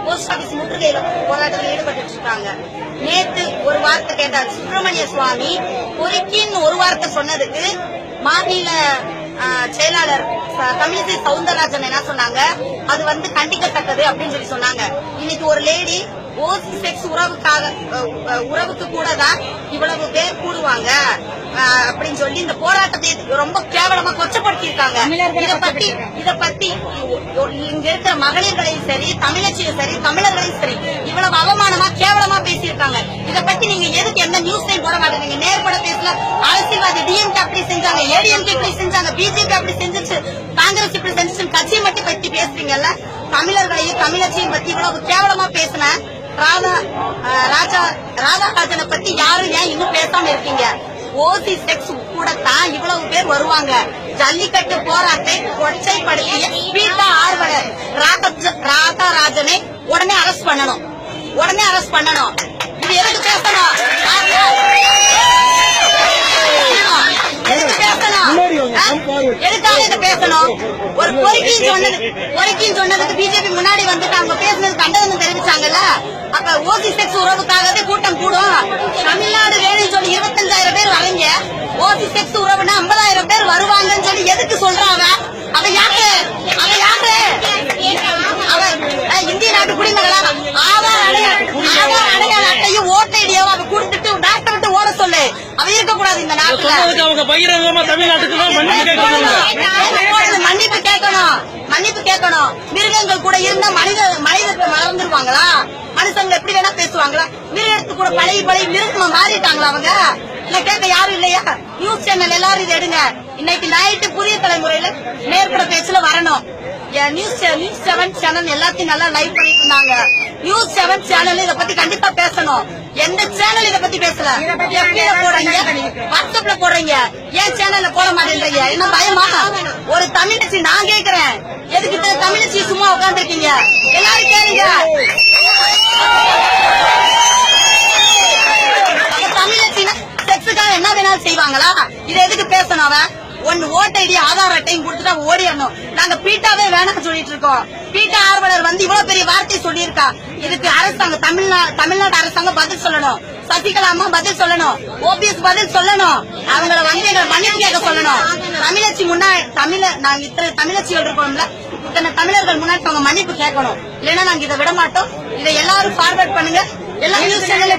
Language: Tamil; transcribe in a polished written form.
போஸ்ட் ஆபீஸ் முற்றுகையில போராட்டத்தில் ஈடுபட்டு இருக்காங்க. நேற்று ஒரு வார்த்தை கேட்டார் சுப்பிரமணிய சுவாமி பொறுக்கின்னு ஒரு வார்த்தை சொன்னதுக்கு மாநில செயலாளர் தமிழிசை சவுந்தரராஜன் என்ன சொன்னாங்க, அது கண்டிக்கத்தக்கது அப்படின்னு சொல்லி சொன்னாங்க. இன்னைக்கு ஒரு லேடி ஓசி செக்ஸ் உறவுக்கு கூட தான் இவ்வளவு பேர் கூடுவாங்க அப்படின்னு சொல்லி இந்த போராட்டத்தை ரொம்ப கேவலமா கொச்சப்படுத்தி இருக்காங்க. இத பத்தி இங்க இருக்கிற மகளிர்களையும் சரி, தமிழச்சியும் சரி, தமிழர்களையும் சரி இவ்வளவு அவமானமா கேவலமா பேசியிருக்காங்க. இத பத்தி நீங்க எதுக்கு எந்த நியூஸ்லயும் போட மாட்டேங்க? நேர்பட பேசல. அரசியல்வாதி டிஎம்கே அப்படி செஞ்சாங்க, ஏடிஎம்கே இப்படி செஞ்சாங்க, பிஜேபி அப்படி செஞ்சிச்சு, காங்கிரஸ் இப்படி செஞ்சிச்சு, கட்சியை மட்டும் பத்தி பேசுறீங்கல்ல. தமிழர்களையும் தமிழச்சியும் பத்தி இவ்வளவு கேவலமா பேசின ராதாராஜனை பத்தி யாரும் ஏன் இன்னும் பேசாம இருக்கீங்க? ஓசி செக்ஸ் கூட தான் இவ்வளவு பேர் வருவாங்க. ஜல்லிக்கட்டு போராட்டத்தை கொச்சைப்படுத்திய பீட்டா ஆர்வலர் ராதாராஜனை உடனே அரெஸ்ட் பண்ணணும், உடனே அரெஸ்ட் பண்ணணும். இது எதுக்கு பேசணும்? எதுக்காக இதை பேசணும்? ஒரு பொறுக்கின்னு சொன்னதுக்கு பிஜேபி முன்னாடி வந்துட்டு அவங்க பேசுனது கண்டனம் தெரிவிச்சாங்கல்ல. அப்ப ஓசி செக்ஸ் உறவுக்காகவே கூட்டம் கூடும். தமிழ்நாடு வேணும்னு சொல்லி 25,000 பேர் வரீங்க. ஓசி செக்ஸ் உறவுனா 50,000 பேர் வருவாங்கன்னு சொல்லி எதுக்கு சொல்றாங்க? அவ யாரு? இந்திய நாட்டு குடிமகளாக ஆதார் அடையாள அட்டையும் ஓட்ட ஐடியாவும் அவ கொடுத்துட்டு நாட்டை விட்டு ஓட சொல்லு. அவ இருக்கக்கூடாது இந்த நாட்டுல. மன்னிப்பு கேட்கணும். மிருகங்கள் கூட இருந்தா மனிதர்கள் மறந்துருவாங்களா? மனுஷங்க எப்படி வேணா பேசுவாங்களா? மிருகத்துக்கு கூட பழகி மிருகமா மாறிட்டாங்களா அவங்க? கேட்க யாரும் இல்லையா? நியூஸ் சேனல் எல்லாரும் இதை எடுங்க. இன்னைக்கு நைட்டு புதிய தலைமுறையில நேர்பட பேச்சுல வரணும். நியூஸ் 7 சேனல் எல்லாத்தையும் நல்லா லைவ் பண்ணிட்டு இருந்தாங்க. நியூஸ் 7 சேனல் இதை பத்தி கண்டிப்பா பேசணும். எந்த சேனல் இதை பத்தி பேசல? போடுறீங்க, வாட்ஸ்அப்ல போடுறீங்க, ஏன் சேனல்ல போட மாட்டேன்றீங்க? என்ன பயமா? ஒரு தமிழச்சி நான் கேக்குறேன், எதுக்கு தமிழச்சி சும்மா உட்காந்துருக்கீங்க? எல்லாரும் கேளுங்க. தமிழச்சின்னா செக்ஸுக்காக என்ன வேணாலும் செய்வாங்களா? இதை எதுக்கு பேசணும்? அவன் ஒன்னு ஓட்ட ஐடி ஆதார் அட்டையும் கொடுத்துட்டா ஓடிடணும். நாங்க பீட்டாவே வேணாம்னு சொல்லிட்டு இருக்கோம். பீட்டா ஆர்வலர் இவ்வளவு பெரிய வார்த்தை சொல்லியிருக்கா. இதுக்கு அரசாங்கம் தமிழ்நாடு அரசாங்கம் பதில் சொல்லணும். சசிகலா அம்மா பதில் சொல்லணும். ஓபிஎஸ் பதில் சொல்லணும். அவங்கள எங்களை மன்னிப்பு கேட்க சொல்லணும். தமிழச்சி முன்னாடி நாங்க இத்தனை தமிழச்சிகள் இருக்கோம்ல, இத்தனை தமிழர்கள் முன்னாடி அவங்க மன்னிப்பு கேட்கணும். இல்லைன்னா நாங்க இதை விட மாட்டோம். இதை எல்லாரும் ஃபார்வர்ட் பண்ணுங்க. எல்லா நியூஸ் சேனல்ல